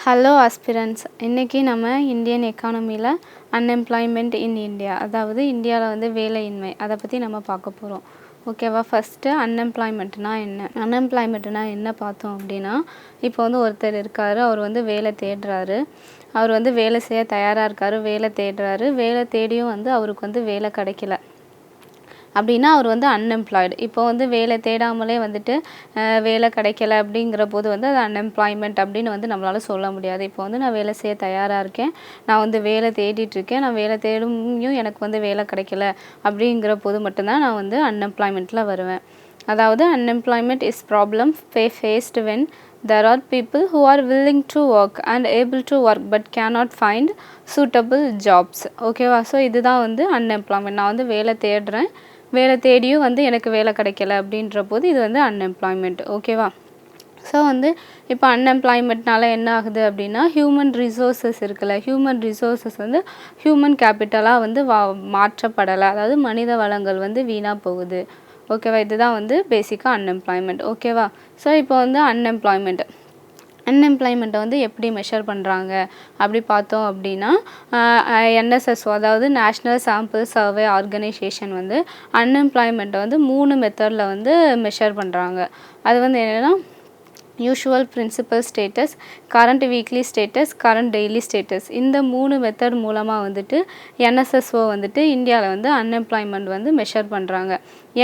Hello aspirants, இன்றைக்கி நம்ம Indian எக்கானமியில் unemployment in India, அதாவது இந்தியாவில் வந்து வேலையின்மை, அதை பற்றி நம்ம பார்க்க போகிறோம். ஓகேவா? ஃபஸ்ட்டு அன்எம்ப்ளாய்மெண்ட்னா என்ன பார்த்தோம் அப்படின்னா, இப்போ வந்து ஒருத்தர் இருக்கார், அவர் வந்து வேலை தேடுறாரு, அவர் வந்து வேலை செய்ய தயாராக இருக்கார், வேலை தேடுறாரு, வேலை தேடியும் வந்து அவருக்கு வந்து வேலை கிடைக்கல அப்படின்னா அவர் வந்து அன்எம்ப்ளாய்டு. இப்போ வந்து வேலை தேடாமலே வந்துட்டு வேலை கிடைக்கல அப்படிங்கிற போது வந்து அது அன்எம்ப்ளாய்மெண்ட் அப்படின்னு வந்து நம்மளால் சொல்ல முடியாது. இப்போ வந்து நான் வேலை செய்ய தயாராக இருக்கேன், நான் வந்து வேலை தேடிட்டுருக்கேன், நான் வேலை தேடும் எனக்கு வந்து வேலை கிடைக்கல அப்படிங்கிற போது மட்டும்தான் நான் வந்து அன்எம்ப்ளாய்மெண்ட்டில் வருவேன். அதாவது unemployment is problem faced when there are people who are willing to work and able to work but cannot find suitable jobs. ஓகேவா? ஸோ இதுதான் வந்து அன்எம்ப்ளாய்மெண்ட். நான் வந்து வேலை தேடுறேன், வேலை தேடியும் வந்து எனக்கு வேலை கிடைக்கல அப்படின்ற போது இது வந்து அன்எம்ப்ளாய்மெண்ட். ஓகேவா? ஸோ வந்து இப்போ அன்எம்ப்ளாய்மெண்ட்னால என்ன ஆகுது அப்படின்னா, ஹியூமன் ரிசோர்ஸஸ் இருக்குல்ல, ஹியூமன் ரிசோர்ஸஸ் வந்து ஹியூமன் கேபிட்டலாக வந்து மாற்றப்படலை, அதாவது மனித வளங்கள் வந்து வீணாக போகுது. ஓகேவா? இதுதான் வந்து பேசிக்காக அன்எம்ப்ளாய்மெண்ட். ஓகேவா? ஸோ இப்போ வந்து அன்எம்ப்ளாய்மெண்ட்டை வந்து எப்படி மெஷர் பண்ணுறாங்க அப்படி பார்த்தோம் அப்படின்னா, என்எஸ்எஸ்ஓ, அதாவது நேஷ்னல் சாம்பிள் சர்வே ஆர்கனைசேஷன் வந்து அன்எம்ப்ளாய்மெண்ட்டை வந்து 3 மெத்தடில் வந்து மெஷர் பண்ணுறாங்க. அது வந்து என்னென்னா, usual principal status, current weekly status, current daily status. இந்த 3 மெத்தட் மூலமாக வந்துட்டு என்எஸ்எஸ்ஓ வந்துட்டு இந்தியாவில் வந்து அன்எம்ப்ளாய்மெண்ட் வந்து மெஷர் பண்ணுறாங்க.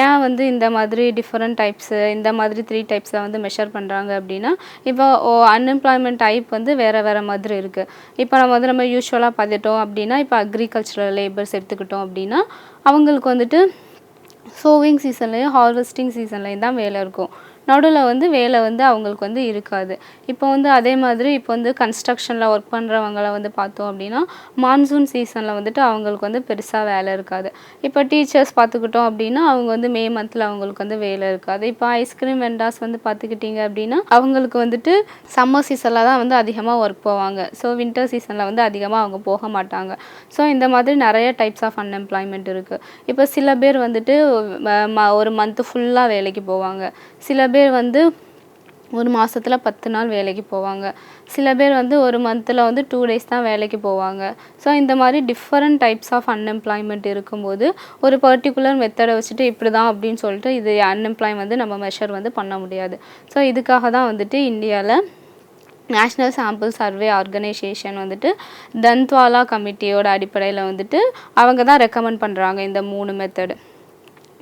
ஏன் வந்து இந்த மாதிரி டிஃப்ரெண்ட் டைப்ஸு, இந்த மாதிரி 3 டைப்ஸில் வந்து மெஷர் பண்ணுறாங்க அப்படின்னா, இப்போ அன்எம்ப்ளாய்மெண்ட் டைப் வந்து வேறு மாதிரி இருக்குது. இப்போ நம்ம யூஸ்வலாக பார்த்துட்டோம் அப்படின்னா, இப்போ அக்ரிகல்ச்சரல் லேபர்ஸ் எடுத்துக்கிட்டோம் அப்படின்னா, அவங்களுக்கு வந்துட்டு சோவிங் சீசன்லேயும் ஹார்வெஸ்டிங் சீசன்லேயும் தான் வேலை இருக்கும். நடுவில் வந்து வேலை வந்து அவங்களுக்கு வந்து இருக்காது. இப்போ வந்து அதே மாதிரி இப்போ வந்து கன்ஸ்ட்ரக்ஷனில் ஒர்க் பண்ணுறவங்கள வந்து பார்த்தோம் அப்படின்னா, மான்சூன் சீசனில் வந்துட்டு அவங்களுக்கு வந்து பெருசாக வேலை இருக்காது. இப்போ டீச்சர்ஸ் பார்த்துக்கிட்டோம் அப்படின்னா, அவங்க வந்து மே மந்தில் அவங்களுக்கு வந்து வேலை இருக்காது. இப்போ ஐஸ்கிரீம் வெண்டார்ஸ் வந்து பார்த்துக்கிட்டிங்க அப்படின்னா, அவங்களுக்கு வந்துட்டு சம்மர் சீசனில் தான் வந்து அதிகமாக ஒர்க் போவாங்க. ஸோ வின்டர் சீசனில் வந்து அதிகமாக அவங்க போக மாட்டாங்க. ஸோ இந்த மாதிரி நிறைய டைப்ஸ் ஆஃப் அன்எம்ப்ளாய்மெண்ட் இருக்குது. இப்போ சில பேர் வந்துட்டு ஒரு மந்த்து ஃபுல்லாக வேலைக்கு போவாங்க, சில பேர் வந்து ஒரு மாதத்தில் 10 நாள் வேலைக்கு போவாங்க, சில பேர் வந்து ஒரு மந்தில் வந்து 2 டேஸ் தான் வேலைக்கு போவாங்க. ஸோ இந்த மாதிரி டிஃப்ரெண்ட் டைப்ஸ் ஆஃப் அன்எம்ப்ளாய்மெண்ட் இருக்கும்போது ஒரு பர்டிகுலர் மெத்தடை வச்சுட்டு இப்படி தான் அப்படின்னு சொல்லிட்டு இது அன்எம்ப்ளாய்மெண்ட் வந்து நம்ம மெஷர் வந்து பண்ண முடியாது. ஸோ இதுக்காக தான் வந்துட்டு இந்தியாவில் நேஷ்னல் சாம்பிள் சர்வே ஆர்கனைசேஷன் வந்துட்டு தன்த்வாலா கமிட்டியோட அடிப்படையில் வந்துட்டு அவங்க தான் ரெக்கமெண்ட் பண்ணுறாங்க இந்த 3 method: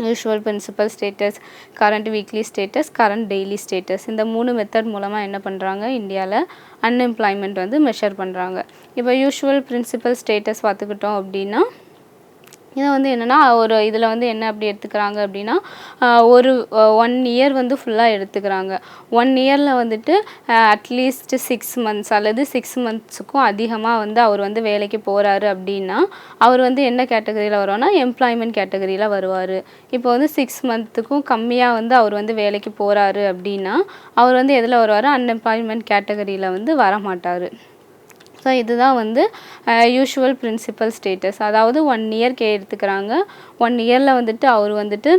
usual principal status, current weekly status, current daily status. இந்த 3 மெத்தட் மூலமாக என்ன பண்ணுறாங்க, இந்தியாவில் அன்எம்ப்ளாய்மெண்ட் வந்து மெஷர் பண்ணுறாங்க. இப்போ யூஷுவல் பிரின்சிபல் ஸ்டேட்டஸ் பார்த்துக்கிட்டோம் அப்படின்னா, இதை வந்து என்னென்னா இதில் வந்து என்ன அப்படி எடுத்துக்கிறாங்க அப்படின்னா, ஒரு 1 இயர் வந்து ஃபுல்லாக எடுத்துக்கிறாங்க. 1 இயரில் வந்துட்டு அட்லீஸ்ட் 6 மந்த்ஸ் அல்லது 6 மந்த்ஸுக்கும் அதிகமாக வந்து அவர் வந்து வேலைக்கு போகிறாரு அப்படின்னா, அவர் வந்து என்ன கேட்டகரியில் வருவார்னா, எம்ப்ளாய்மெண்ட் கேட்டகரியில் வருவார். இப்போ வந்து 6 மந்த்துக்கும் கம்மியாக வந்து அவர் வந்து வேலைக்கு போகிறாரு அப்படின்னா, அவர் வந்து எதில் வருவார், அன்எம்ப்ளாய்மெண்ட் கேட்டகரியில் வந்து வரமாட்டார். ஸோ இதுதான் வந்து யூஷுவல் பிரின்சிபல் ஸ்டேட்டஸ். அதாவது 1 இயர் எடுத்துக்கிறாங்க. 1 இயரில் வந்துட்டு அவர் வந்துட்டு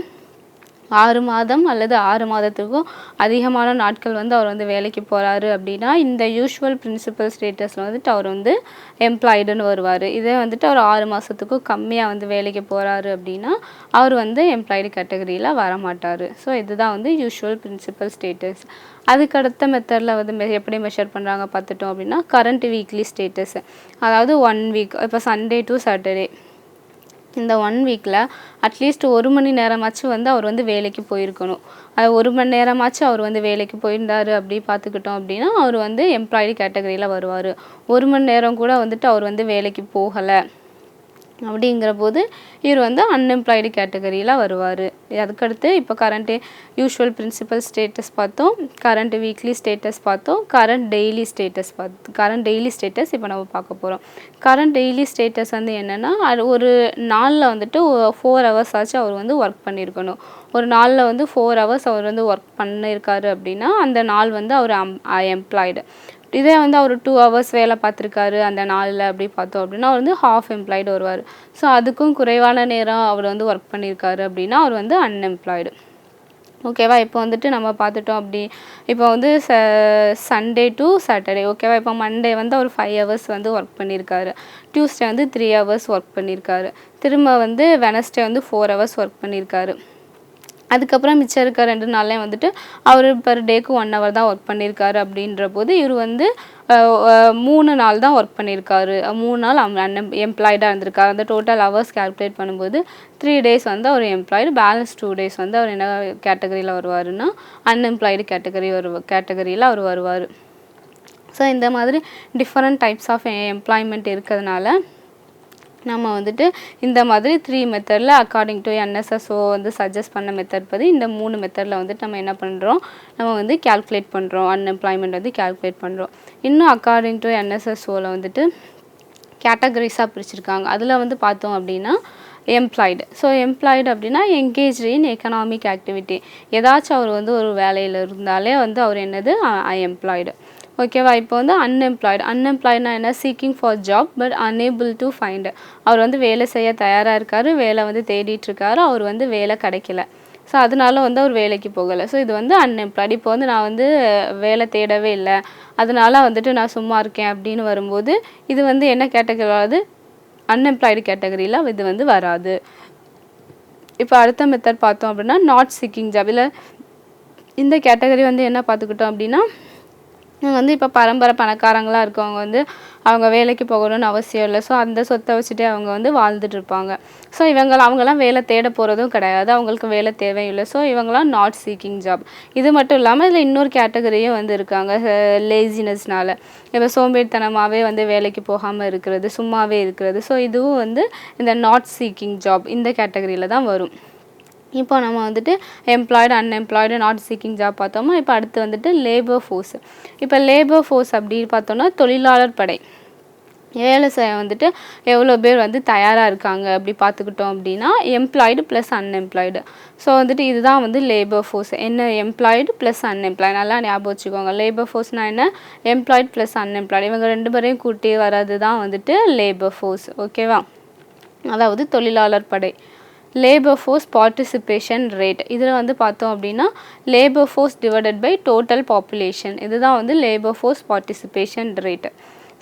6 மாதம் அல்லது 6 மாதத்துக்கும் அதிகமான நாட்கள் வந்து அவர் வந்து வேலைக்கு போகிறாரு அப்படின்னா, இந்த யூஷுவல் பிரின்சிபல் ஸ்டேட்டஸில் வந்துட்டு அவர் வந்து எம்ப்ளாய்டுன்னு வருவார். இதே வந்துட்டு அவர் 6 மாதத்துக்கும் கம்மியாக வந்து வேலைக்கு போகிறாரு அப்படின்னா, அவர் வந்து எம்ப்ளாய்டு கேட்டகரியில் வரமாட்டார். ஸோ இதுதான் வந்து யூஷுவல் பிரின்சிபல் ஸ்டேட்டஸ். அதுக்கடுத்த மெத்தடில் வந்து எப்படி மெஷர் பண்ணுறாங்க பார்த்துட்டோம் அப்படின்னா, கரண்ட் வீக்லி ஸ்டேட்டஸ். அதாவது 1 வீக், இப்போ சண்டே டு சாட்டர்டே, இந்த 1 வீக்கில் அட்லீஸ்ட் 1 மணி நேரமாச்சும் வந்து அவர் வந்து வேலைக்கு போயிருக்கணும். அது 1 மணி நேரமாச்சும் அவர் வந்து வேலைக்கு போயிருந்தார் அப்படி பார்த்துக்கிட்டோம் அப்படின்னா, அவர் வந்து எம்ப்ளாய்டு கேட்டகரியில் வருவார். 1 மணி நேரம் கூட வந்துட்டு அவர் வந்து வேலைக்கு போகலை அப்படிங்கிற போது இவர் வந்து அன்எம்ப்ளாய்டு கேட்டகரியில் வருவார். அதுக்கடுத்து இப்போ கரண்ட்டு யூஷுவல் பிரின்சிபல் ஸ்டேட்டஸ் பார்த்தோம், கரண்ட் வீக்லி ஸ்டேட்டஸ் பார்த்தோம், கரண்ட் டெய்லி ஸ்டேட்டஸ் இப்போ நம்ம பார்க்க போகிறோம். கரண்ட் டெய்லி ஸ்டேட்டஸ் வந்து என்னென்னா, அது ஒரு நாளில் வந்துட்டு 4 ஹவர்ஸ் ஆச்சு அவர் வந்து ஒர்க் பண்ணியிருக்கணும். ஒரு நாளில் வந்து 4 ஹவர்ஸ் அவர் வந்து ஒர்க் பண்ணியிருக்காரு அப்படின்னா, அந்த நாள் வந்து அவர் எம்ப்ளாய்டு. இதே வந்து அவர் 2 ஹவர்ஸ் வேலை பார்த்துருக்காரு அந்த நாளில் அப்படி பார்த்தோம் அப்படின்னா, அவர் வந்து ஹாஃப் எம்ப்ளாய்டு வருவார். ஸோ அதுக்கும் குறைவான நேரம் அவர் வந்து ஒர்க் பண்ணியிருக்காரு அப்படின்னா, அவர் வந்து அன்எம்ப்ளாய்டு. ஓகேவா. இப்போ வந்துட்டு நம்ம பார்த்துட்டோம் அப்படி இப்போ வந்து சண்டே டு சாட்டர்டே ஓகேவா. இப்போ மண்டே வந்து அவர் 5 ஹவர்ஸ் வந்து ஒர்க் பண்ணியிருக்காரு. டியூஸ்டே வந்து 3 ஹவர்ஸ் ஒர்க் பண்ணியிருக்காரு. திரும்ப வந்து வெனஸ்டே வந்து 4 ஹவர்ஸ் ஒர்க் பண்ணியிருக்காரு. அதுக்கப்புறம் மிச்சம் இருக்க 2 நாள்லேயும் வந்துட்டு அவர் பெர் டேக்கு 1 ஹவர் தான் ஒர்க் பண்ணியிருக்காரு. அப்படின்ற போது இவர் வந்து 3 நாள் தான் ஒர்க் பண்ணியிருக்காரு. 3 நாள் எம்ப்ளாய்டாக இருந்திருக்காரு. அந்த டோட்டல் ஹவர்ஸ் கால்குலேட் பண்ணும்போது 3 டேஸ் வந்து அவர் எம்ப்ளாய்டு, பேலன்ஸ் 2 டேஸ் வந்து அவர் என்ன கேட்டகரியில் வருவாருன்னா அன்எம்ப்ளாய்டு கேட்டகரியில் அவர் வருவார். ஸோ இந்த மாதிரி டிஃப்ரெண்ட் டைப்ஸ் ஆஃப் எம்ப்ளாய்மெண்ட் இருக்கிறதுனால நம்ம வந்துட்டு இந்த மாதிரி 3 மெத்தடில் அக்கார்டிங் டு என்எஸ்எஸ்ஓ வந்து சஜஸ்ட் பண்ண மெத்தட் படி இந்த 3 மெத்தடில் வந்துட்டு நம்ம என்ன பண்ணுறோம், நம்ம வந்து கேல்குலேட் பண்ணுறோம், அன்எம்ப்ளாய்மெண்ட் வந்து கேல்குலேட் பண்ணுறோம். இன்னும் அக்கார்டிங் டு என்எஸ்எஸ்ஓவில் வந்துட்டு கேட்டகரிஸாக பிரிச்சிருக்காங்க. அதில் வந்து பார்த்தோம் அப்படின்னா எம்ப்ளாய்டு. ஸோ எம்ப்ளாய்டு அப்படின்னா என்கேஜ்டு இன் எக்கனாமிக் ஆக்டிவிட்டி. ஏதாச்சும் அவர் வந்து ஒரு வேலையில் இருந்தாலே வந்து அவர் என்னது எம்ப்ளாய்டு ஓகேவா. இப்போ வந்து அன்எம்ப்ளாய்டுனா என்ன, seeking for job but unable to find. அவர் வந்து வேலை செய்ய தயாராக இருக்கார், வேலை வந்து தேடிட்டுருக்காரு, அவர் வந்து வேலை கிடைக்கல. ஸோ அதனால வந்து அவர் வேலைக்கு போகலை. ஸோ இது வந்து அன்எம்ப்ளாய்டு. இப்போ வந்து நான் வந்து வேலை தேடவே இல்லை, அதனால வந்துட்டு நான் சும்மா இருக்கேன் அப்படின்னு வரும்போது இது வந்து என்ன கேட்டகரி வராது, அன்எம்ப்ளாய்டு கேட்டகரியில் இது வந்து வராது. இப்போ அடுத்த மெத்தட் பார்த்தோம் அப்படின்னா நாட் சீக்கிங் ஜாப். இல்லை இந்த கேட்டகரி வந்து என்ன பார்த்துக்கிட்டோம் அப்படின்னா வந்து இப்போ பரம்பரை பணக்காரங்களாக இருக்கவங்க வந்து அவங்க வேலைக்கு போகணும்னு அவசியம் இல்லை. ஸோ அந்த சொத்தை வச்சுட்டே அவங்க வந்து வாழ்ந்துட்டு இருப்பாங்க. ஸோ அவங்களாம் வேலை தேட போகிறதும் கிடையாது, அவங்களுக்கு வேலை தேவையில்லை. ஸோ இவங்களாம் நாட் சீக்கிங் ஜாப். இது மட்டும் இல்லாமல் இதில் இன்னொரு கேட்டகரியும் வந்து இருக்காங்க, லேசினஸ்னால. இப்போ சோம்பேறித்தனமாகவே வந்து வேலைக்கு போகாமல் இருக்கிறது, சும்மாவே இருக்கிறது. ஸோ இதுவும் வந்து இந்த நாட் சீக்கிங் ஜாப் இந்த கேட்டகரியில் தான் வரும். இப்போ நம்ம வந்துட்டு employed, unemployed, not seeking job பார்த்தோமா. இப்போ அடுத்து வந்துட்டு லேபர் ஃபோர்ஸ். இப்போ லேபர் ஃபோர்ஸ் அப்படின்னு பார்த்தோம்னா தொழிலாளர் படை. வேலை செய்ய வந்துட்டு எவ்வளோ பேர் வந்து தயாராக இருக்காங்க அப்படி பார்த்துக்கிட்டோம் அப்படின்னா எம்ப்ளாய்டு ப்ளஸ் அன்எம்ப்ளாய்டு. ஸோ வந்துட்டு இதுதான் வந்து லேபர் ஃபோர்ஸ். என்ன, எம்ப்ளாய்டு ப்ளஸ் அன்எம்ப்ளாய்டு. நல்லா ஞாபகம் வச்சுக்கோங்க. லேபர் ஃபோர்ஸ்னால் என்ன, எம்ப்ளாய்டு ப்ளஸ் அன்எம்ப்ளாய்டு, இவங்க 2 பேரையும் கூட்டி வர்றது தான் வந்துட்டு லேபர் ஃபோர்ஸ் ஓகேவா. அதாவது தொழிலாளர் படை. Labour force participation rate. இதில் வந்து பார்த்தோம் அப்படின்னா labour force divided by total population, இதுதான் வந்து labour force participation rate.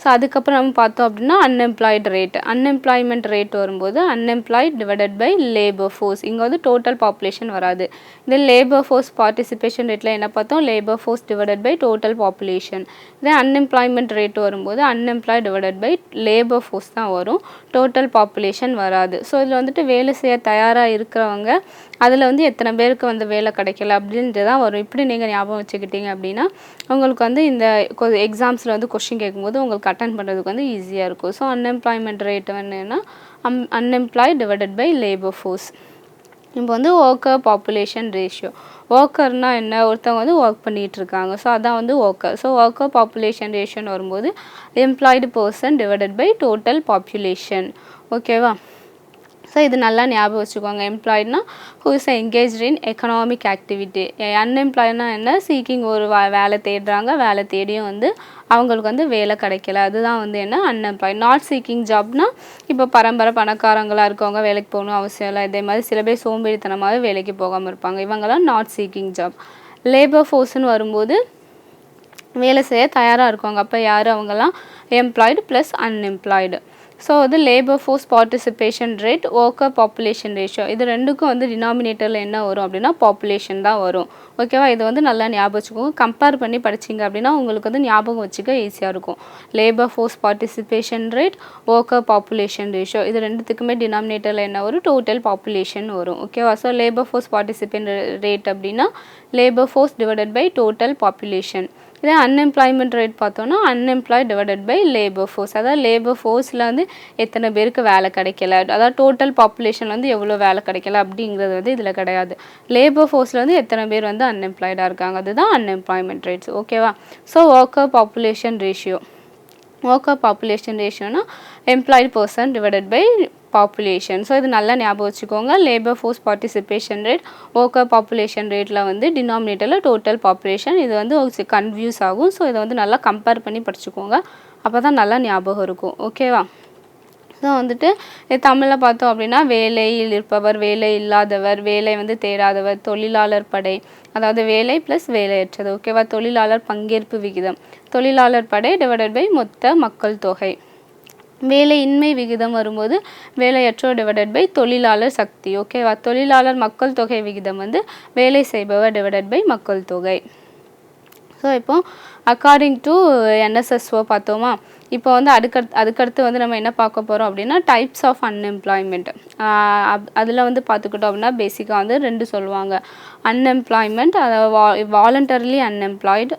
So அதுக்கப்புறம் நம்ம பார்த்தோம் அப்படின்னா அன்எம்ப்ளாய்டு ரேட். அன்எம்ப்ளாய்மெண்ட் ரேட் வரும்போது unemployed divided by labour force. இங்கே வந்து டோட்டல் பாப்புலேஷன் வராது. இந்த லேபர் ஃபோர்ஸ் பார்ட்டிசிபேஷன் ரேட்டில் என்ன பார்த்தோம், labour force divided by total population. இதே அன்எம்ப்ளாய்மெண்ட் ரேட் வரும்போது unemployed divided by labour force தான் வரும், டோட்டல் பாப்புலேஷன் வராது. ஸோ இதில் வந்துட்டு வேலை செய்ய தயாராக இருக்கிறவங்க அதில் வந்து எத்தனை பேருக்கு வந்து வேலை கிடைக்கல அப்படின்ட்டு தான் வரும். இப்படி நீங்கள் ஞாபகம் வச்சுக்கிட்டீங்க அப்படின்னா உங்களுக்கு வந்து இந்த எக்ஸாம்ஸில் வந்து கொஸ்டின் கேட்கும்போது உங்களுக்கு அட்டன் பண்ணுறதுக்கு வந்து ஈஸியாக இருக்கும். ஸோ அன்எம்ப்ளாய்மெண்ட் ரேட் என்னன்னா unemployed divided by labour force. இப்போ வந்து ஒர்க்கர் பாப்புலேஷன் ரேஷியோ. ஒர்க்கர்னால் என்ன, ஒருத்தவங்க வந்து ஒர்க் பண்ணிகிட்டு இருக்காங்க. ஸோ அதான் வந்து ஒர்க்கர். ஸோ ஒர்க்கர் பாப்புலேஷன் ரேஷியோன்னு வரும்போது employed person divided by total population ஓகேவா. ஸோ இது நல்லா ஞாபகம் வச்சுக்கோங்க. எம்ப்ளாய்டுனா who is engaged in economic activity. அன்எம்ப்ளாய்டுனா என்ன, சீக்கிங் ஒரு வேலை தேடுறாங்க, வேலை தேடியும் வந்து அவங்களுக்கு வந்து வேலை கிடைக்கல, அதுதான் வந்து என்ன அன்எம்ப்ளாய்டு. நாட் சீக்கிங் ஜாப்னா இப்போ பரம்பரை பணக்காரங்களாக இருக்கவங்க வேலைக்கு போகணும் அவசியம் இல்லை. இதே மாதிரி சில பேர் சோம்பேறித்தனமாகவே வேலைக்கு போகாமல் இருப்பாங்க, இவங்கெல்லாம் நாட் சீக்கிங் ஜாப். லேபர் ஃபோர்ஸ்னு வரும்போது வேலை செய்ய தயாராக இருக்குவாங்க. அப்போ யார், அவங்கெல்லாம் எம்ப்ளாய்டு ப்ளஸ் அன்எம்ப்ளாய்டு. ஸோ வந்து labour force participation rate, worker population ratio, இது ரெண்டுக்கும் வந்து டினாமினேட்டரில் என்ன வரும் அப்படின்னா பாப்புலேஷன் தான் வரும் ஓகேவா. இது வந்து நல்லா ஞாபகம் வச்சுக்கோங்க. கம்பேர் பண்ணி படிச்சிங்க அப்படின்னா உங்களுக்கு வந்து ஞாபகம் வச்சுக்க ஈஸியாக இருக்கும். Labour force participation rate, worker population ratio, இது ரெண்டுத்துக்குமே டினாமினேட்டரில் என்ன வரும், டோட்டல் பாப்புலேஷன் வரும் ஓகேவா. So labour force participation rate அப்படின்னா labour force divided by total population. இதே அன்எம்ப்ளாய்மெண்ட் ரேட் பார்த்தோன்னா unemployed divided by labour force. அதாவது லேபர் ஃபோர்ஸில் வந்து எத்தனை பேருக்கு வேலை கிடைக்கல, அதாவது டோட்டல் பாப்புலேஷன் வந்து எவ்வளோ வேலை கிடைக்கல அப்படிங்கிறது வந்து இதில் கிடையாது. லேபர் ஃபோர்ஸில் வந்து எத்தனை பேர் வந்து அன்எம்ப்ளாய்டாக இருக்காங்க, அதுதான் அன்எம்ப்ளாய்மெண்ட் ரேட்ஸ் ஓகேவா. So worker population ratio. Worker population ரேஷியோனா employed person divided by population. So இது நல்லா ஞாபகம் வச்சுக்கோங்க. Labour force participation rate, worker population ரேட்டில் வந்து டினாமினேட்டரில் டோட்டல் பாப்புலேஷன். இது வந்து கன்ஃபியூஸ் ஆகும். ஸோ இதை வந்து நல்லா கம்பேர் பண்ணி படிச்சுக்கோங்க, அப்போ தான் நல்லா ஞாபகம் இருக்கும் ஓகேவா. ஸோ வந்துட்டு தமிழில் பார்த்தோம் அப்படின்னா வேலையில் இருப்பவர், வேலை இல்லாதவர், வேலை வந்து தேடாதவர், தொழிலாளர் படை, அதாவது வேலை ப்ளஸ் வேலையற்றது. ஓகேவா? தொழிலாளர் பங்கேற்பு விகிதம், தொழிலாளர் படை டிவைடட் பை மொத்த மக்கள் தொகை. வேலையின்மை விகிதம் வரும்போது வேலையற்றோர் டிவைடட் பை தொழிலாளர் சக்தி. ஓகேவா? தொழிலாளர் மக்கள் தொகை விகிதம் வந்து வேலை செய்பவர் டிவைடட் பை மக்கள் தொகை. ஸோ இப்போ அக்கார்டிங் டு என்எஸ்எஸ்ஓ பார்த்தோமா? இப்போ வந்து அதுக்கடுத்து வந்து நம்ம என்ன பார்க்க போகிறோம் அப்படின்னா டைப்ஸ் ஆஃப் அன்எம்ப்ளாய்மெண்ட். அதில் வந்து பார்த்துக்கிட்டோம் அப்படின்னா பேசிக்காக வந்து 2 சொல்லுவாங்க. அன்எம்ப்ளாய்மெண்ட், அதாவது voluntarily unemployed,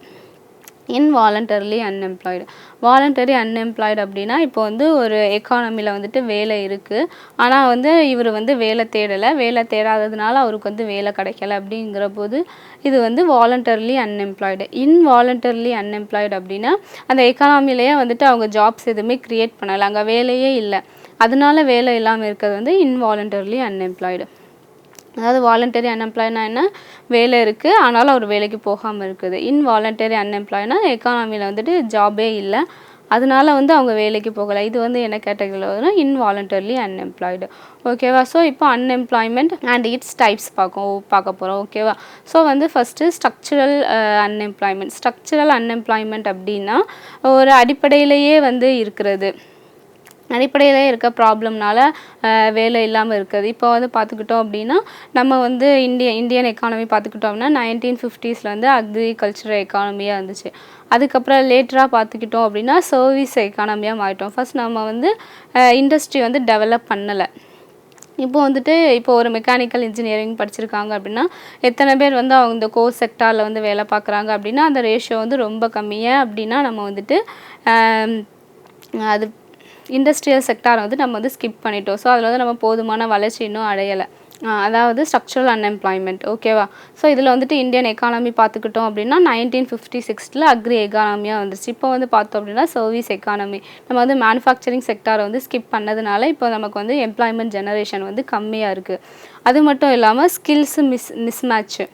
involuntarily unemployed. Voluntary unemployed அப்படின்னா இப்போ வந்து ஒரு எக்கானமியில் வந்துட்டு வேலை இருக்குது, ஆனால் வந்து இவர் வந்து வேலை தேடலை, வேலை தேடாததுனால அவருக்கு வந்து வேலை கிடைக்கல அப்படிங்கிற போது இது வந்து வாலண்டரிலி அன்எம்ப்ளாய்டு. இன்வாலண்டரிலி அன்எம்ப்ளாய்டு அப்படின்னா அந்த எக்கானமிலேயே வந்துட்டு அவங்க ஜாப்ஸ் எதுவுமே க்ரியேட் பண்ணலை, அங்கே வேலையே இல்லை, அதனால வேலை இல்லாமல் இருக்கிறது வந்து இன்வாலண்டரிலி அன்எம்ப்ளாய்டு. அதாவது வாலண்டரி அன்எம்ப்ளாய்னா என்ன? வேலை இருக்குது ஆனாலும் அவர் வேலைக்கு போகாமல் இருக்குது. இன்வாலண்டரி அன்எம்ப்ளாய்னா எக்கானமியில் வந்துட்டு ஜாபே இல்லை, அதனால வந்து அவங்க வேலைக்கு போகலை. இது வந்து என்ன கேட்டகரியில் வரும்? Involuntarily unemployed. ஓகேவா? ஸோ இப்போ அன்எம்ப்ளாய்மெண்ட் அண்ட் இட்ஸ் டைப்ஸ் பார்க்க போகிறோம். ஓகேவா? ஸோ வந்து first structural unemployment. Structural unemployment அப்படின்னா ஒரு அடிப்படையிலேயே வந்து இருக்கிறது, அடிப்படையிலே இருக்க ப்ராப்ளம்னால வேலை இல்லாமல் இருக்குது. இப்போ வந்து பார்த்துக்கிட்டோம் அப்படின்னா நம்ம வந்து இந்தியன் எக்கானமி பார்த்துக்கிட்டோம் அப்படின்னா 1950s வந்து அக்ரிகல்ச்சரல் எக்கானமியாக இருந்துச்சு. அதுக்கப்புறம் லேட்டராக பார்த்துக்கிட்டோம் அப்படின்னா சர்வீஸ் எக்கானமியாக மாறிட்டோம். ஃபர்ஸ்ட் நம்ம வந்து இண்டஸ்ட்ரி வந்து டெவலப் பண்ணலை. இப்போ வந்துட்டு இப்போ ஒரு மெக்கானிக்கல் இன்ஜினியரிங் படிச்சிருக்காங்க அப்படின்னா எத்தனை பேர் வந்து அவங்க இந்த கோர் செக்டாரில் வந்து வேலை பார்க்குறாங்க அப்படின்னா அந்த ரேஷியோ வந்து ரொம்ப கம்மியாக அப்படின்னா நம்ம வந்துட்டு அது இண்டஸ்ட்ரியல் செக்டாரை வந்து நம்ம வந்து ஸ்கிப் பண்ணிட்டோம். ஸோ அதில் வந்து நம்ம போதுமான வளர்ச்சி இன்னும் அடையலை. அதாவது ஸ்ட்ரக்சரல் அன்எம்ப்ளாய்மெண்ட். ஓகேவா? ஸோ இதில் வந்துட்டு இந்தியன் எக்கானமி பார்த்துக்கிட்டோம் அப்படின்னா 1956 அக்ரி எக்கானமியாக வந்துருச்சு. இப்போ வந்து பார்த்தோம் அப்படின்னா சர்வீஸ் எக்கானமி. நம்ம வந்து மேனுஃபேக்சரிங் செக்டாரை வந்து ஸ்கிப் பண்ணதுனால இப்போ நமக்கு வந்து எம்ப்ளாய்மெண்ட் ஜெனரேஷன் வந்து கம்மியாக இருக்குது. அது மட்டும் இல்லாமல் ஸ்கில்ஸு மிஸ்மேட்ச்சு.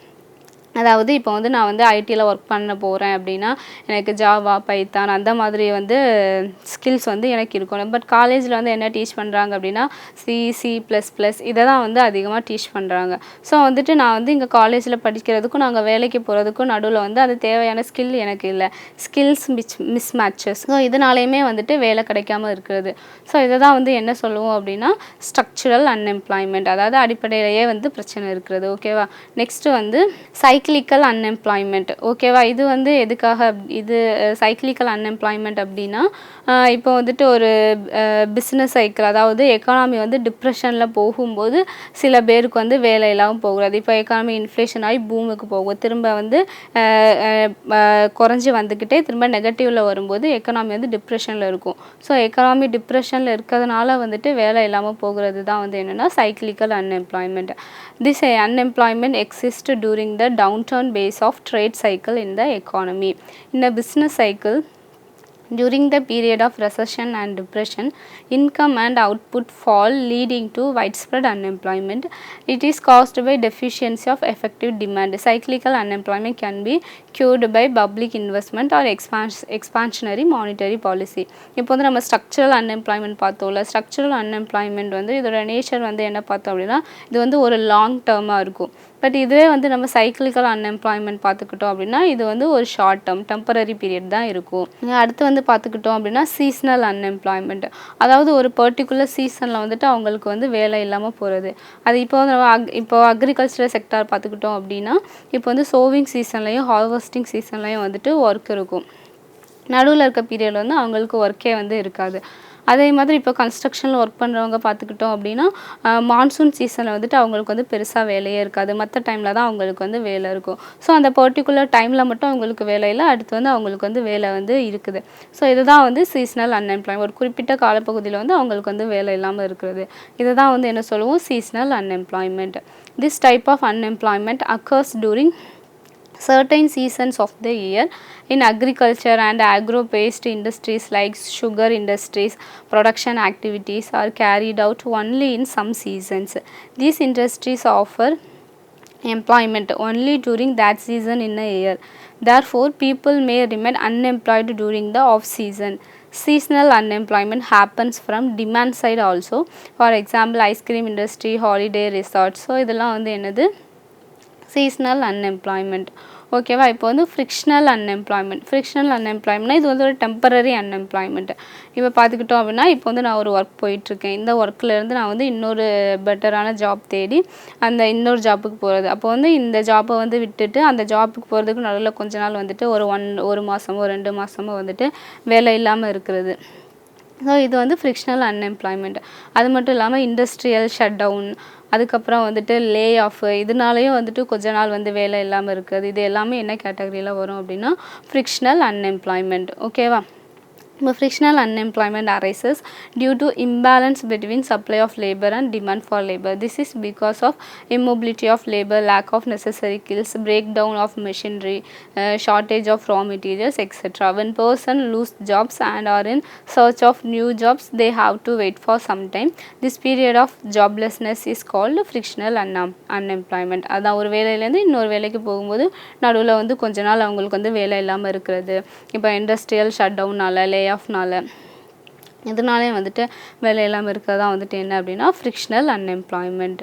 அதாவது இப்போ வந்து நான் வந்து ஐடியில் ஒர்க் பண்ண போகிறேன் அப்படின்னா எனக்கு ஜாவா, பைத்தான் அந்த மாதிரி வந்து ஸ்கில்ஸ் வந்து எனக்கு இருக்கணும். பட் காலேஜில் வந்து என்ன டீச் பண்ணுறாங்க அப்படின்னா C++ இதை தான் வந்து அதிகமாக டீச் பண்ணுறாங்க. ஸோ வந்துட்டு நான் வந்து இங்கே காலேஜில் படிக்கிறதுக்கும் நாங்கள் வேலைக்கு போகிறதுக்கும் நடுவில் வந்து அது தேவையான ஸ்கில் எனக்கு இல்லை, ஸ்கில்ஸ் மிஸ்மேட்சஸ். ஸோ இதனாலேயுமே வந்துட்டு வேலை கிடைக்காம இருக்கிறது. ஸோ இதை தான் வந்து என்ன சொல்லுவோம் அப்படின்னா ஸ்ட்ரக்சரல் அன்எம்ப்ளாய்மெண்ட், அதாவது அடிப்படையிலேயே வந்து பிரச்சனை இருக்கிறது. ஓகேவா? நெக்ஸ்ட்டு வந்து சைக்கிளிக்கல் அன்எம்ப்ளாய்மெண்ட். ஓகேவா? இது வந்து எதுக்காக இது சைக்கிளிக்கல் அன்எம்ப்ளாய்மெண்ட் அப்படின்னா இப்போ வந்துட்டு ஒரு பிஸ்னஸ் சைக்கிள், அதாவது எக்கானமி வந்து டிப்ரெஷனில் போகும்போது சில பேருக்கு வந்து வேலை இல்லாமல் போகிறது. இப்போ எக்கானமி இன்ஃப்ளேஷன் ஆகி பூமுக்கு போகும், திரும்ப வந்து குறைஞ்சி வந்துக்கிட்டே திரும்ப நெகட்டிவில் வரும்போது எக்கானமி வந்து டிப்ரெஷனில் இருக்கும். ஸோ எக்கானமி டிப்ரெஷனில் இருக்கிறதுனால வந்துட்டு வேலை இல்லாமல் போகிறது தான் வந்து என்னென்னா cyclical unemployment. This unemployment exists during the downturn phase of trade cycle in the economy. In a business cycle, during the period of recession and depression, income and output fall, leading to widespread unemployment. It is caused by deficiency of effective demand. Cyclical unemployment can be cured by public investment or expansionary monetary policy. இப்போ வந்து நம்ம structural unemployment பார்த்தோம்ல, structural unemployment வந்து இதோட nature வந்து என்ன பார்த்தோம் அப்படின்னா இது வந்து ஒரு லாங் டேர்மாக இருக்கும். பட் இதுவே வந்து நம்ம சைக்கிளிக்கல் அன்எம்ப்ளாய்மெண்ட் பார்த்துக்கிட்டோம் அப்படின்னா இது வந்து ஒரு ஷார்ட் டேர்ம் டெம்பரரி பீரியட் தான் இருக்கும். அடுத்து வந்து பார்த்துக்கிட்டோம் அப்படின்னா சீசனல் அன்எம்ப்ளாய்மெண்ட், அதாவது ஒரு பர்டிகுலர் சீசனில் வந்துட்டு அவங்களுக்கு வந்து வேலை இல்லாமல் போகிறது. அது இப்போ வந்து நம்ம இப்போ அக்ரிகல்ச்சரல் செக்டார் பார்த்துக்கிட்டோம் அப்படின்னா இப்போ வந்து சோவிங் சீசன்லையும் ஹார்வெஸ்டிங் சீசன்லையும் வந்துட்டு ஒர்க் இருக்கும். நடுவில் இருக்க பீரியடில் வந்து அவங்களுக்கு ஒர்க்கே வந்து இருக்காது. அதே மாதிரி இப்போ கன்ஸ்ட்ரக்ஷனில் ஒர்க் பண்ணுறவங்க பார்த்துக்கிட்டோம் அப்படின்னா மான்சூன் சீசனில் வந்துட்டு அவங்களுக்கு வந்து பெருசாக வேலையே இருக்காது, மற்ற டைமில் தான் அவங்களுக்கு வந்து வேலை இருக்கும். ஸோ அந்த பர்டிகுலர் டைமில் மட்டும் அவங்களுக்கு வேலை இல்லை, அடுத்து வந்து அவங்களுக்கு வந்து வேலை வந்து இருக்குது. ஸோ இதுதான் வந்து சீசனல் அன்எம்ப்ளாய்மெண்ட், ஒரு குறிப்பிட்ட காலப்பகுதியில் வந்து அவங்களுக்கு வந்து வேலை இல்லாமல் இருக்கிறது. இதை தான் வந்து என்ன சொல்லுவோம் seasonal unemployment. This type of unemployment occurs during certain seasons of the year in agriculture and agro-based industries like sugar industries. Production activities are carried out only in some seasons. These industries offer employment only during that season in a year. Therefore, people may remain unemployed during the off season. Seasonal unemployment happens from demand side also. For example, ice cream industry, holiday resorts. So இதெல்லாம் வந்து என்னது seasonal unemployment. ஓகேவா. இப்போ வந்து frictional அன்எம்ப்ளாய்மெண்ட்னா இது வந்து ஒரு temporary unemployment. இப்போ பார்த்துக்கிட்டோம் அப்படின்னா இப்போ வந்து நான் ஒரு ஒர்க் போயிட்டுருக்கேன். இந்த ஒர்க்லேருந்து நான் வந்து இன்னொரு பெட்டரான ஜாப் தேடி அந்த இன்னொரு ஜாப்புக்கு போகிறது. அப்போ வந்து இந்த ஜாப்பை வந்து விட்டுட்டு அந்த ஜாப்புக்கு போகிறதுக்கு நடுவில் கொஞ்ச நாள் வந்துட்டு ஒரு மாதமோ 2 மாதமோ வந்துட்டு வேலை இல்லாமல் இருக்கிறது. ஸோ இது வந்து ஃப்ரிக்ஷனல் அன்எம்ப்ளாய்மெண்ட். அது மட்டும் இல்லாமல் இண்டஸ்ட்ரியல் ஷட் டவுன், அதுக்கப்புறம் வந்துட்டு லே ஆஃப், இதனாலேயும் வந்துட்டு கொஞ்ச நாள் வந்து வேலை இல்லாமல் இருக்குது. இது எல்லாமே என்ன கேட்டகரியில் வரும் அப்படின்னா ஃப்ரிக்ஷனல் அன்எம்ப்ளாய்மெண்ட். ஓகேவா. இப்போ frictional unemployment arises due to imbalance between supply of labor and demand for labor. This is because of immobility of labor, lack of necessary skills, breakdown of machinery, shortage of raw materials, etc. When person lose jobs and are in search of new jobs, they have to wait for some time. This period of joblessness is called frictional unemployment. அதான் ஒரு வேலையிலேருந்து இன்னொரு வேலைக்கு போகும்போது நடுவில் வந்து கொஞ்ச நாள் அவங்களுக்கு வந்து வேலை இல்லாமல் இருக்கிறது. இப்போ இண்டஸ்ட்ரியல் ஷட் டவுனால், லே ஆஃப்னால, இதனாலே வந்துட்டு வேலை இல்லாமல் இருக்கிறதா வந்துட்டு என்ன அப்படின்னா ஃப்ரிக்ஷனல் அன்எம்ப்ளாய்மெண்ட்.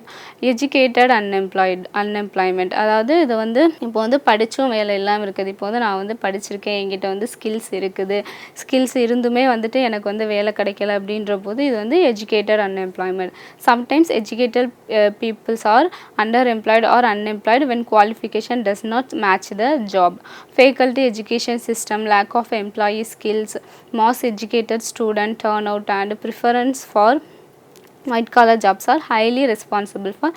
எஜுகேட்டட் அன்எம்ப்ளாய்மெண்ட், அதாவது இது வந்து இப்போ வந்து படித்தும் வேலை இல்லாமல் இருக்குது. இப்போ வந்து நான் வந்து படிச்சிருக்கேன், என்கிட்ட வந்து ஸ்கில்ஸ் இருக்குது, ஸ்கில்ஸ் இருந்துமே வந்துட்டு எனக்கு வந்து வேலை கிடைக்கல அப்படின்ற போது இது வந்து educated unemployment. Sometimes educated peoples are under employed or unemployed when qualification does not match the job. Faculty education system, lack of employee skills, mass educated student turnout and preference for white collar jobs are highly responsible for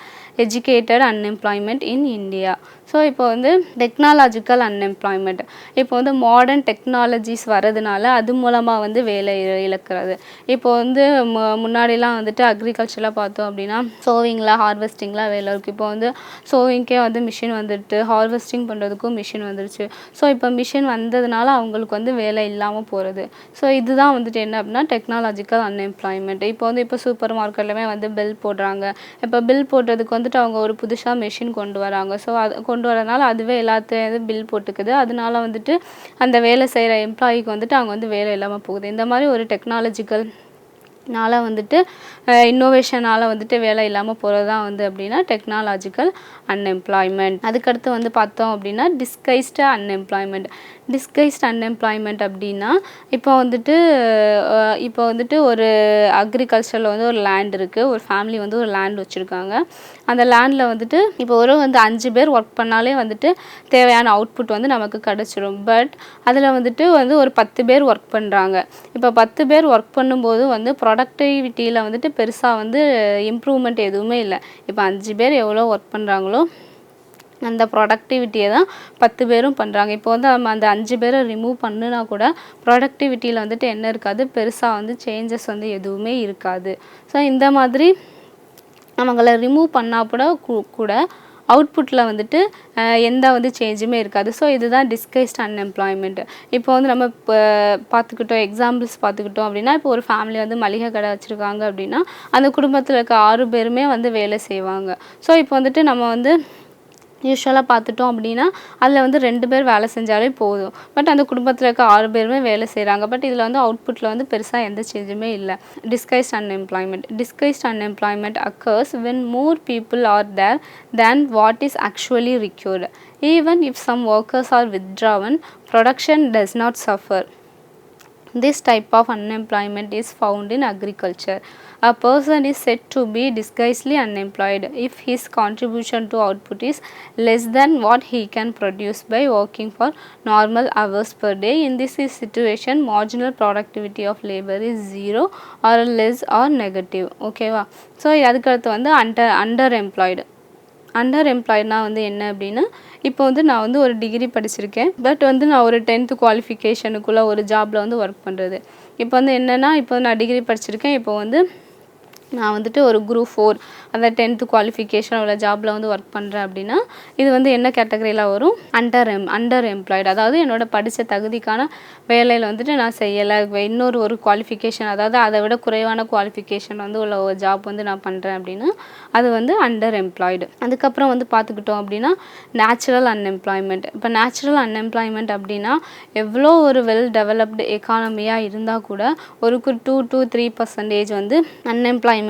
educated unemployment in India. So இப்போ வந்து technological unemployment, இப்போ வந்து modern technologies வரதுனால அது மூலமாக வந்து வேலை இழக்கிறது. இப்போ வந்து முன்னாடிலாம் வந்துட்டு அக்ரிகல்ச்சரில் பார்த்தோம் அப்படின்னா சோவிங்கில், ஹார்வெஸ்டிங்கில் வேலை இருக்குது. இப்போ வந்து சோவிங்க்கே வந்து மிஷின் வந்துட்டு ஹார்வெஸ்டிங் பண்ணுறதுக்கும் மிஷின் வந்துருச்சு. ஸோ இப்போ மிஷின் வந்ததுனால அவங்களுக்கு வந்து வேலை இல்லாமல் போகிறது. ஸோ இதுதான் வந்துட்டு என்ன அப்படின்னா டெக்னாலஜிக்கல் அன்எம்ப்ளாய்மெண்ட். இப்போ வந்து இப்போ சூப்பர் மார்க்கெட்லையுமே வந்து பில் போடுறாங்க. இப்போ பில் போடுறதுக்கு வந்துட்டு அவங்க ஒரு புதுசாக மிஷின் கொண்டு வராங்க. ஸோ அது கொண்டு வரதுனால அதுவே எல்லாத்தையும் பில் போட்டுக்குது. அதனால வந்துட்டு அந்த வேலை செய்கிற எம்ப்ளாயிக்கு வந்துட்டு அவங்க வந்து வேலை இல்லாமல் போகுது. இந்த மாதிரி ஒரு டெக்னாலஜிக்கல் வந்துட்டு இன்னோவேஷனால் வந்துட்டு வேலை இல்லாமல் போகிறது தான் வந்து அப்படின்னா டெக்னாலஜிக்கல் அன்எம்ப்ளாய்மெண்ட். அதுக்கடுத்து வந்து பார்த்தோம் அப்படின்னா டிஸ்கைஸ்டு அன்எம்ப்ளாய்மெண்ட் அப்படின்னா இப்போ வந்துட்டு ஒரு அக்ரிகல்ச்சரில் வந்து ஒரு லேண்ட் இருக்குது. ஒரு ஃபேமிலி வந்து ஒரு லேண்ட் வச்சுருக்காங்க. அந்த லேண்டில் வந்துட்டு இப்போ வந்து 5 பேர் ஒர்க் பண்ணாலே வந்துட்டு தேவையான அவுட்புட் வந்து நமக்கு கிடச்சிரும். பட் அதில் வந்துட்டு ஒரு 10 பேர் ஒர்க் பண்ணுறாங்க. இப்போ 10 பேர் ஒர்க் பண்ணும்போது வந்து ப்ரொடக்டிவிட்டியில் வந்துட்டு பெருசாக வந்து இம்ப்ரூவ்மெண்ட் எதுவுமே இல்லை. இப்போ 5 பேர் எவ்வளோ ஒர்க் பண்ணுறாங்களோ அந்த ப்ரொடக்டிவிட்டியை தான் 10 பேரும் பண்ணுறாங்க. இப்போ வந்து நம்ம அந்த 5 பேரை ரிமூவ் பண்ணுனா கூட ப்ரொடக்டிவிட்டியில் வந்துட்டு என்ன இருக்காது, பெருசாக வந்து சேஞ்சஸ் வந்து எதுவுமே இருக்காது. ஸோ இந்த மாதிரி அவங்கள ரிமூவ் பண்ணால் கூட அவுட்புட்டில் வந்துட்டு எந்த வந்து சேஞ்சுமே இருக்காது. ஸோ இதுதான் டிஸ்கைஸ்ட் அன்எம்ப்ளாய்மெண்ட். இப்போ வந்து நம்ம எக்ஸாம்பிள்ஸ் பார்த்துக்கிட்டோம் அப்படின்னா இப்போ ஒரு ஃபேமிலி வந்து மளிகை கடை வச்சுருக்காங்க அப்படின்னா அந்த குடும்பத்தில் இருக்க 6 பேருமே வந்து வேலை செய்வாங்க. ஸோ இப்போ வந்துட்டு நம்ம வந்து யூஸ்வலாக பார்த்துட்டோம் அப்படின்னா அதில் வந்து 2 பேர் வேலை செஞ்சாலே போதும். பட் அந்த குடும்பத்தில் இருக்க 6 பேருமே வேலை செய்கிறாங்க. பட் இதில் வந்து அவுட்புட்டில் வந்து பெருசாக எந்த சேஞ்சுமே இல்லை. Disguised unemployment occurs when more people are there than what is actually required. Even if some workers are withdrawn, production does not suffer. This type of unemployment is found in agriculture. A person is said to be disguisedly unemployed if his contribution to output is less than what he can produce by working for normal hours per day. In this situation, marginal productivity of labor is 0 or less or negative. ஓகேவா. So அதுக்கடுத்து வந்து under எம்ப்ளாய்ட்னா வந்து என்ன அப்படின்னா இப்போ வந்து நான் வந்து ஒரு டிகிரி படிச்சிருக்கேன். பட் வந்து நான் ஒரு 10th குவாலிஃபிகேஷனுக்குள்ளே ஒரு ஜாபில் வந்து ஒர்க் பண்ணுறது. இப்போ வந்து என்னென்னா இப்போ நான் டிகிரி படிச்சிருக்கேன். இப்போ வந்து நான் வந்துட்டு ஒரு குரூப் 4 அந்த 10th குவாலிஃபிகேஷன் உள்ள ஜாபில் வந்து ஒர்க் பண்ணுறேன் அப்படின்னா இது வந்து என்ன கேட்டகரியில் வரும்? Under employed. அதாவது என்னோட படித்த தகுதிக்கான வேலையில் வந்துட்டு நான் செய்யலை, இன்னொரு ஒரு குவாலிஃபிகேஷன் அதாவது அதை விட குறைவான குவாலிஃபிகேஷன் வந்து உள்ள ஒரு ஜாப் வந்து நான் பண்ணுறேன் அப்படின்னா அது வந்து அண்டர் எம்ப்ளாய்டு. அதுக்கப்புறம் வந்து பார்த்துக்கிட்டோம் அப்படின்னா நேச்சுரல் அன்எம்ப்ளாய்மெண்ட். இப்போ நேச்சுரல் அன்எம்ப்ளாய்மெண்ட் அப்படின்னா எவ்வளோ ஒரு வெல் டெவலப்டு எக்கானமியாக இருந்தால் கூட ஒரு 2 to 3% வந்து அன்எம்ப்ளாய்மெண்ட்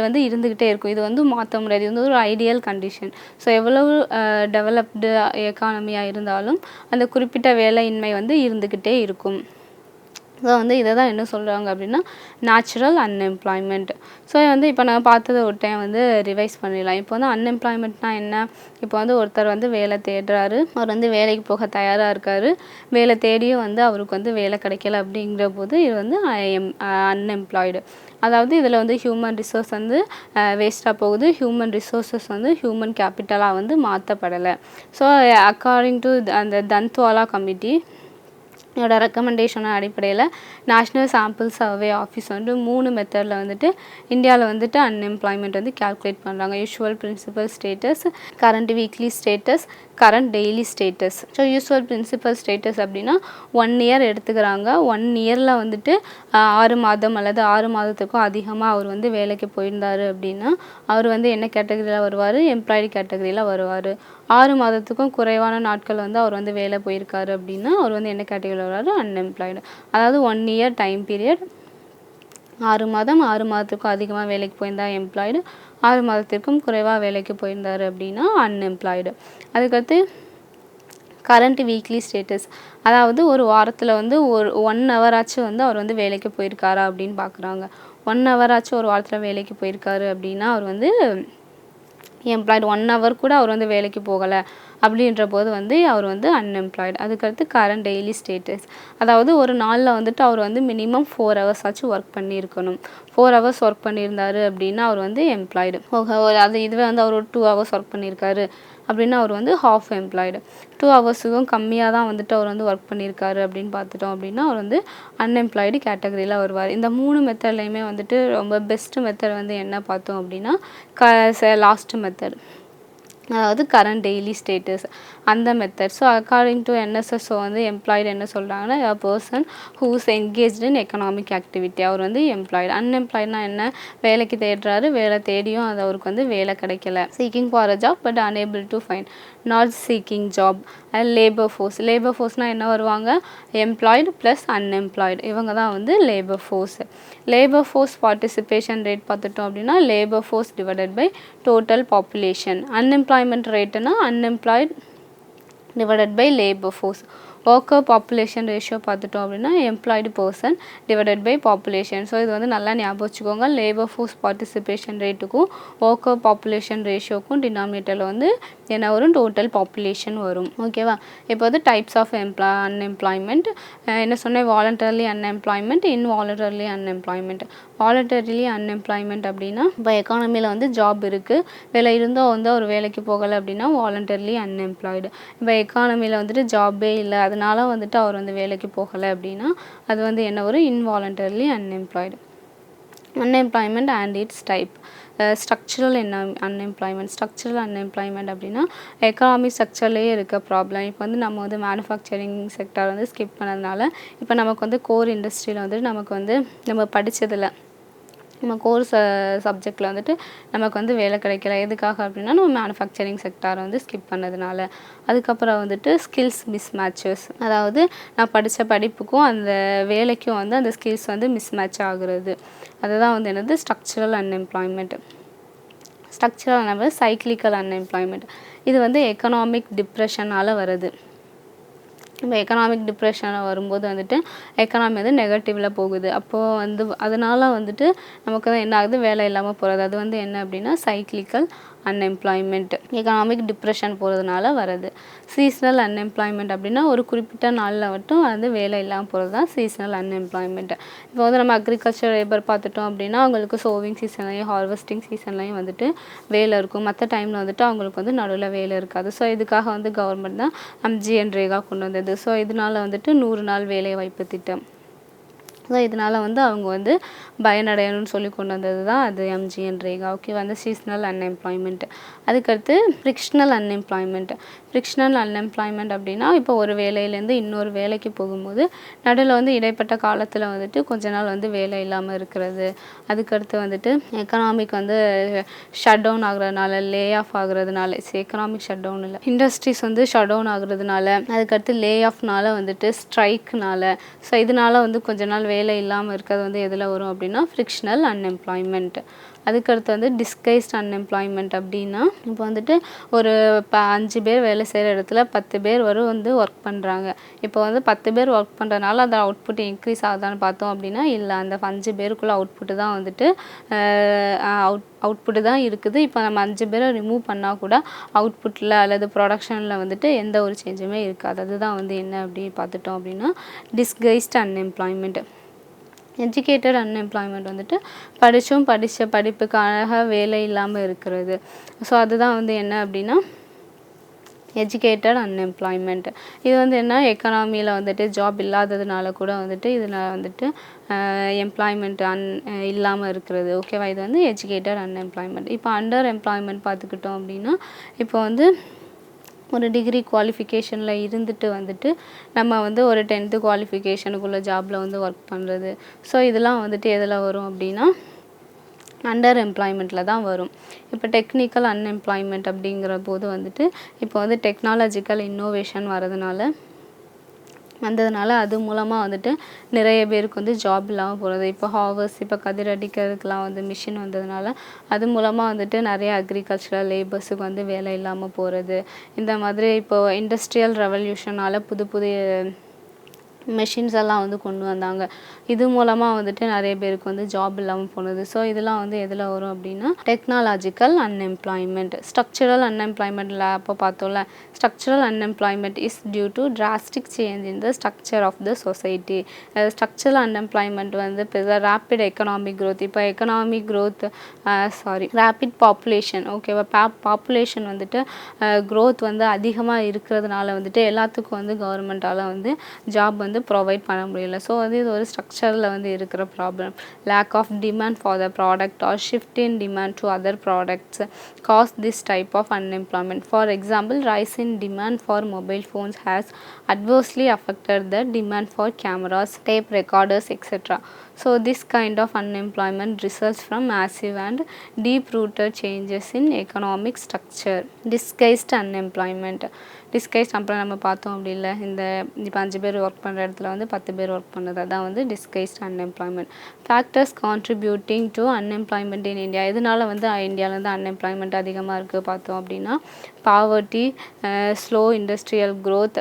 வந்து இருந்துக்கிட்டே இருக்கும். இது வந்து மாற்ற முடியாது. இது வந்து ஒரு ஐடியல் கண்டிஷன். ஸோ எவ்வளவு டெவலப்டு எக்கானமியாக இருந்தாலும் அந்த குறிப்பிட்ட வேலையின்மை வந்து இருந்துக்கிட்டே இருக்கும். ஸோ வந்து இதை தான் என்ன சொல்கிறாங்க அப்படின்னா நேச்சுரல் அன்எம்ப்ளாய்மெண்ட். ஸோ வந்து இப்போ நான் பார்த்ததை ஒரு டைம் வந்து ரிவைஸ் பண்ணிடலாம். இப்போ வந்து அன்எம்ப்ளாய்மெண்ட்னா என்ன? இப்போ வந்து ஒருத்தர் வந்து வேலை தேடுறாரு, அவர் வந்து வேலைக்கு போக தயாராக இருக்கார், வேலை தேடியும் வந்து அவருக்கு வந்து வேலை கிடைக்கல அப்படிங்கிற போது இது வந்து அன்எம்ப்ளாய்டு. அதாவது இதில் வந்து ஹியூமன் ரிசோர்ஸ் வந்து வேஸ்ட்டாக போகுது, ஹியூமன் ரிசோர்ஸஸ் வந்து ஹியூமன் கேபிட்டலாக வந்து மாற்றப்படலை. ஸோ அக்கார்டிங் டு அந்த தன்த்வாலா கமிட்டி இதோட ரெக்கமெண்டேஷன் அடிப்படையில் நேஷ்னல் சாம்பிள் சர்வே ஆஃபீஸ் வந்து 3 மெத்தடில் வந்துட்டு இந்தியாவில் வந்துட்டு அன்எம்ப்ளாய்மெண்ட் வந்து கால்குலேட் பண்ணுறாங்க. Usual principal status, current weekly status, current daily status. So usual principal status அப்படின்னா 1 இயர் எடுத்துக்கிறாங்க. 1 இயரில் வந்துட்டு 6 மாதம் அல்லது 6 மாதத்துக்கும் அதிகமாக அவர் வந்து வேலைக்கு போயிருந்தார் அப்படின்னா அவர் வந்து என்ன கேட்டகரியில் வருவார்? எம்ப்ளாய்டு கேட்டகரியில் வருவார். 6 மாதத்துக்கும் குறைவான நாட்கள் வந்து அவர் வந்து வேலை போயிருக்காரு அப்படின்னா அவர் வந்து என்ன கேட்டகரியில் வருவார்? அன்எம்ப்ளாய்டு. அதாவது 1 இயர் டைம் பீரியட், 6 மாதம், 6 மாதத்துக்கும் அதிகமாக வேலைக்கு போயிருந்தால் எம்ப்ளாய்டு, 6 மாதத்திற்கும் குறைவாக வேலைக்கு போயிருந்தார் அப்படின்னா அன்எம்ப்ளாய்டு. அதுக்கடுத்து கரண்ட் வீக்லி ஸ்டேட்டஸ். அதாவது ஒரு வாரத்தில் வந்து ஒரு 1 ஹவராச்சும் வந்து அவர் வந்து வேலைக்கு போயிருக்காரா அப்படின்னு பார்க்குறாங்க. 1 ஹவராச்சும் ஒரு வாரத்தில் வேலைக்கு போயிருக்காரு அப்படின்னா அவர் வந்து எம்ப்ளாய்டு. 1 ஹவர் கூட அவர் வந்து வேலைக்கு போகலை அப்படின்ற போது வந்து அவர் வந்து அன்எம்ப்ளாய்டு. அதுக்கடுத்து கரண்ட் டெய்லி ஸ்டேட்டஸ். அதாவது ஒரு நாளில் வந்துட்டு அவர் வந்து மினிமம் 4 ஹவர்ஸ் ஆச்சும் ஒர்க் பண்ணியிருக்கணும். 4 ஹவர்ஸ் ஒர்க் பண்ணியிருந்தாரு அப்படின்னா அவர் வந்து எம்ப்ளாய்டு. இதுவே வந்து அவர் ஒரு 2 ஹவர்ஸ் ஒர்க் பண்ணியிருக்காரு அப்படின்னா அவர் வந்து ஹாஃப் எம்ப்ளாய்டு. 2 ஹவர்ஸுக்கும் கம்மியாக தான் வந்துட்டு அவர் வந்து ஒர்க் பண்ணியிருக்காரு அப்படின்னு பார்த்துட்டோம் அப்படின்னா அவர் வந்து அன்எம்ப்ளாய்டு கேட்டகரியில் வருவார். இந்த 3 மெத்தட்லையுமே வந்துட்டு ரொம்ப பெஸ்ட்டு மெத்தட் வந்து என்ன பார்த்தோம் அப்படின்னா லாஸ்ட் மெத்தட், அதாவது கரண்ட் டெய்லி ஸ்டேட்டஸ் அந்த method. So according to NSSO வந்து எம்ப்ளாய்டு என்ன சொல்கிறாங்கன்னா a person who is engaged in economic activity. அவர் வந்து எம்ப்ளாய்டு. அன்எம்ப்ளாய்டுனா என்ன? வேலைக்கு தேடுறாரு, வேலை தேடியும் அது அவருக்கு வந்து வேலை கிடைக்கல. Seeking for a job but unable to find, not seeking job. Labour force. Labour ஃபோர்ஸ்னால் என்ன வருவாங்க? எம்ப்ளாய்டு ப்ளஸ் அன்எம்ப்ளாய்டு, இவங்க தான் வந்து labour force. Labour force participation rate பார்த்துட்டோம் அப்படின்னா labour force divided by total population. Unemployment ரேட்டுனா unemployed divided by labour force. Worker population ratio பார்த்துட்டோம் அப்படின்னா employed person divided by population. So இது வந்து நல்லா ஞாபகம் வச்சுக்கோங்க. லேபர் ஃபோர்ஸ் பார்ட்டிசிபேஷன் ரேட்டுக்கும் ஒர்க்கர் பாப்புலேஷன் ரேஷியோக்கும் டினாமினேட்டரில் வந்து என்ன வரும்? டோட்டல் பாப்புலேஷன் வரும். ஓகேவா? இப்போ வந்து டைப்ஸ் ஆஃப் அன்எம்ப்ளாய்மெண்ட் என்ன சொன்னேன்? Voluntarily unemployment, involuntarily unemployment. Voluntarily unemployment அப்படின்னா இப்போ எக்கானமியில் வந்து ஜாப் இருக்குது, வேலை இருந்தோ வந்து ஒரு வேலைக்கு போகலை அப்படின்னா வாலண்டரிலி அன்எம்ப்ளாய்டு. இப்போ எக்கானமியில் வந்துட்டு ஜாபே இல்லை, அதனால வந்துட்டு அவர் வந்து வேலைக்கு போகலை அப்படின்னா அது வந்து என்ன வரும்? Involuntarily unemployed. Unemployment and its type. Structural unemployment. Structural unemployment அப்படின்னா எக்கனாமிக் ஸ்ட்ரக்சர்லேயே இருக்க ப்ராப்ளம். இப்போ வந்து நம்ம வந்து மேனுஃபேக்சரிங் செக்டார் வந்து ஸ்கிப் பண்ணதுனால இப்போ நமக்கு வந்து கோர் இண்டஸ்ட்ரியில் வந்துட்டு நமக்கு வந்து நம்ம படித்ததில் நம்ம கோர்ஸ் சப்ஜெக்டில் வந்துட்டு நமக்கு வந்து வேலை கிடைக்கல. எதுக்காக அப்படின்னா நம்ம மேனுஃபேக்சரிங் செக்டாரை வந்து ஸ்கிப் பண்ணதுனால. அதுக்கப்புறம் வந்துட்டு ஸ்கில்ஸ் மிஸ்மேட்சஸ். அதாவது நான் படித்த படிப்புக்கும் அந்த வேலைக்கும் வந்து அந்த ஸ்கில்ஸ் வந்து மிஸ்மேட்ச் ஆகுறது. அதுதான் வந்து என்னது? Structural unemployment. Structural cyclical unemployment. இது வந்து எக்கனாமிக் டிப்ரெஷனால் வருது. இப்போ எக்கனாமிக் டிப்ரெஷனில் வரும்போது வந்துட்டு எக்கனாமி வந்து நெகட்டிவில் போகுது. அப்போது வந்து அதனால் வந்துட்டு நமக்கு வந்து என்ன ஆகுது? வேலை இல்லாமல் போகிறது. அது வந்து என்ன அப்படின்னா சைக்ளிக்கல் அன்எம்ப்ளாய்மெண்ட். எக்கனாமிக் டிப்ரெஷன் போகிறதுனால வருது. சீசனல் அன்எம்ப்ளாய்மெண்ட் அப்படின்னா ஒரு குறிப்பிட்ட நாளில் மட்டும் வந்து வேலை இல்லாமல் போகிறது தான் சீசனல் அன்எம்ப்ளாய்மெண்ட். இப்போ வந்து நம்ம அக்ரிகல்ச்சர் லேபர் பார்த்துட்டோம் அப்படின்னா அவங்களுக்கு சோவிங் சீசன்லையும் ஹார்வெஸ்டிங் சீசன்லையும் வந்துட்டு வேலை இருக்கும். மற்ற டைமில் வந்துட்டு அவங்களுக்கு வந்து நடுவில் வேலை இருக்காது. ஸோ இதுக்காக வந்து கவர்மெண்ட் தான் MGNREGA கொண்டு வந்தது. ஸோ இதனால் வந்துட்டு 100 நாள் வேலை வாய்ப்பு திட்டம். ஸோ இதனால் வந்து அவங்க வந்து பயனடையணும்னு சொல்லி கொண்டு வந்தது தான் அது எம்ஜிஎன்ரேகா. ஓகே, வந்து சீஸ்னல் அன்எம்ப்ளாய்மெண்ட். அதுக்கடுத்து ஃப்ரிக்ஷனல் அன்எம்ப்ளாய்மெண்ட். ஃப்ரிக்ஷனல் அன்எம்ப்ளாய்மெண்ட் அப்படின்னா இப்போ ஒரு வேலையிலேருந்து இன்னொரு வேலைக்கு போகும்போது நடுவில் வந்து இடைப்பட்ட காலத்தில் வந்துட்டு கொஞ்ச நாள் வந்து வேலை இல்லாமல் இருக்கிறது. அதுக்கடுத்து வந்துட்டு எக்கனாமிக் வந்து ஷட் டவுன் ஆகுறதுனால, லே ஆஃப் ஆகுறதுனால, எக்கனாமிக் ஷட் டவுன் இல்லை, இண்டஸ்ட்ரீஸ் வந்து ஷட் டவுன் ஆகுறதுனால, அதுக்கடுத்து லே ஆஃப்னால வந்துட்டு ஸ்ட்ரைக்னால, ஸோ இதனால வந்து கொஞ்ச நாள் வேலை இல்லாமல் இருக்கிறது வந்து எதில் வரும் அப்படின்னா ஃப்ரிக்ஷனல் அன்எம்ப்ளாய்மெண்ட். அதுக்கடுத்து வந்து டிஸ்கைஸ்ட் அன்எம்ப்ளாய்மெண்ட் அப்படின்னா இப்போ வந்துட்டு ஒரு 5 பேர் வேலை செய்கிற இடத்துல 10 பேர் வந்து ஒர்க் பண்ணுறாங்க. இப்போ வந்து 10 பேர் ஒர்க் பண்ணுறதுனால அந்த அவுட்புட் இன்க்ரீஸ் ஆகுதான்னு பார்த்தோம் அப்படின்னா இல்லை, அந்த 5 பேருக்குள்ள அவுட்புட்டு தான் வந்துட்டு அவுட்புட்டு தான் இருக்குது. இப்போ நம்ம 5 பேரை ரிமூவ் பண்ணால் கூட அவுட்புட்டில் அல்லது ப்ரொடக்ஷனில் வந்துட்டு எந்த ஒரு சேஞ்சுமே இருக்காது. அதுதான் வந்து என்ன அப்படி பார்த்துட்டோம் அப்படின்னா டிஸ்கைஸ்ட் அன்எம்ப்ளாய்மெண்ட். எஜுகேட்டட் அன்எம்ப்ளாய்மெண்ட் வந்துட்டு படித்த படிப்புக்காக வேலை இல்லாமல் இருக்கிறது. ஸோ அதுதான் வந்து என்ன அப்படின்னா எஜுகேட்டட் அன்எம்ப்ளாய்மெண்ட். இது வந்து என்ன, எக்கனாமியில் வந்துட்டு ஜாப் இல்லாததுனால கூட வந்துட்டு இதில் வந்துட்டு எம்ப்ளாய்மெண்ட் இல்லாமல் இருக்கிறது. ஓகேவா, இது வந்து எஜுகேட்டட் அன்எம்ப்ளாய்மெண்ட். இப்போ அண்டர் எம்ப்ளாய்மெண்ட் பார்த்துக்கிட்டோம் அப்படின்னா இப்போ வந்து ஒரு டிகிரி குவாலிஃபிகேஷனில் இருந்துட்டு வந்துட்டு நம்ம வந்து ஒரு 10th குவாலிஃபிகேஷனுக்குள்ள ஜாபில் வந்து ஒர்க் பண்ணுறது. ஸோ இதெல்லாம் வந்துட்டு எதில் வரும் அப்படின்னா அண்டர் எம்ப்ளாய்மெண்ட்டில் தான் வரும். இப்போ டெக்னிக்கல் அன்எம்ப்ளாய்மெண்ட் அப்படிங்கிற போது வந்துட்டு இப்போ வந்து டெக்னாலஜிக்கல் இன்னோவேஷன் வந்ததுனால அது மூலமாக வந்துட்டு நிறைய பேருக்கு வந்து ஜாப் இல்லாமல் போகிறது. இப்போ ஹார்வர்ஸ், இப்போ கதிர் அடிக்கிறதுக்கெலாம் வந்து மிஷின் வந்ததுனால அது மூலமாக வந்துட்டு நிறைய அக்ரிகல்ச்சரல் லேபர்ஸுக்கு வந்து வேலை இல்லாமல் போகிறது. இந்த மாதிரி இப்போ இண்டஸ்ட்ரியல் ரெவல்யூஷனால் புது புது மெஷின்ஸ் எல்லாம் வந்து கொண்டு வந்தாங்க. இது மூலமாக வந்துட்டு நிறைய பேருக்கு வந்து ஜாப் இல்லாமல் போனது. ஸோ இதெல்லாம் வந்து எதில் வரும் அப்படின்னா டெக்னாலஜிக்கல் அன்எம்ப்ளாய்மெண்ட். ஸ்ட்ரக்சரல் அன்எம்ப்ளாய்மெண்ட்டில் அப்போ பார்த்தோம்ல, structural unemployment is due to drastic change in the structure of the society. Structural unemployment வந்து இப்போ ரேப்பிட் எக்கனாமிக் க்ரோத், இப்போ எக்கனாமிக் க்ரோத் ரேப்பிட் பாப்புலேஷன். ஓகேவா, பாப்புலேஷன் வந்துட்டு க்ரோத் வந்து அதிகமாக இருக்கிறதுனால வந்துட்டு எல்லாத்துக்கும் வந்து கவர்மெண்ட்டால் வந்து ஜாப் வந்து ப்ரொவைட் பண்ண முடியல. ஸோ வந்து இது ஒரு ஸ்ட்ரக்சரில் வந்து இருக்கிற problem. Lack of demand for the product or shift in demand to other products cause this type of unemployment. For example, rise in demand for mobile phones has adversely affected the demand for cameras, tape recorders, etc. So this kind of unemployment results from massive and deep-rooted changes in economic structure. Disguised unemployment. Disguised அப்புறம் நம்ம பார்த்தோம் அப்படி இல்லை, இந்த இப்போ 5 பேர் work பண்ணுற இடத்துல வந்து 10 பேர் ஒர்க் பண்ணுறது, அதான் வந்து disguised unemployment. Factors contributing to unemployment in India. இதனால் வந்து இந்தியாவில் வந்து அன்எம்ப்ளாய்மெண்ட் அதிகமாக இருக்குது பார்த்தோம் அப்படின்னா பாவர்ட்டி, ஸ்லோ இண்டஸ்ட்ரியல் க்ரோத்,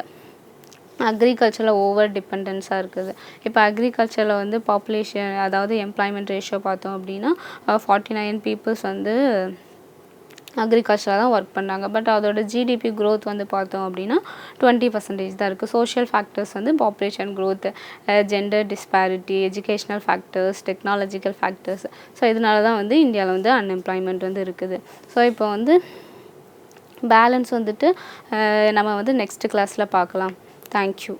அக்ரிகல்ச்சரில் ஓவர் டிபெண்டன்ஸாக இருக்குது. இப்போ அக்ரிகல்ச்சரில் வந்து பாப்புலேஷன் அதாவது எம்ப்ளாய்மெண்ட் ரேஷியோ பார்த்தோம் அப்படின்னா 49 பீப்புள்ஸ் வந்து அக்ரிகல்ச்சராக தான் ஒர்க் பண்ணாங்க. பட் அதோட ஜிடிபி க்ரோத் வந்து பார்த்தோம் அப்படின்னா 20% தான் இருக்குது. சோஷியல் ஃபேக்டர்ஸ் வந்து population growth, gender disparity, educational factors, technological factors. So இதனால தான் வந்து இந்தியாவில் வந்து அன்எம்ப்ளாய்மெண்ட் வந்து இருக்குது. ஸோ இப்போ வந்து பேலன்ஸ் வந்துட்டு நம்ம வந்து நெக்ஸ்ட் கிளாஸில் பார்க்கலாம். தேங்க்யூ.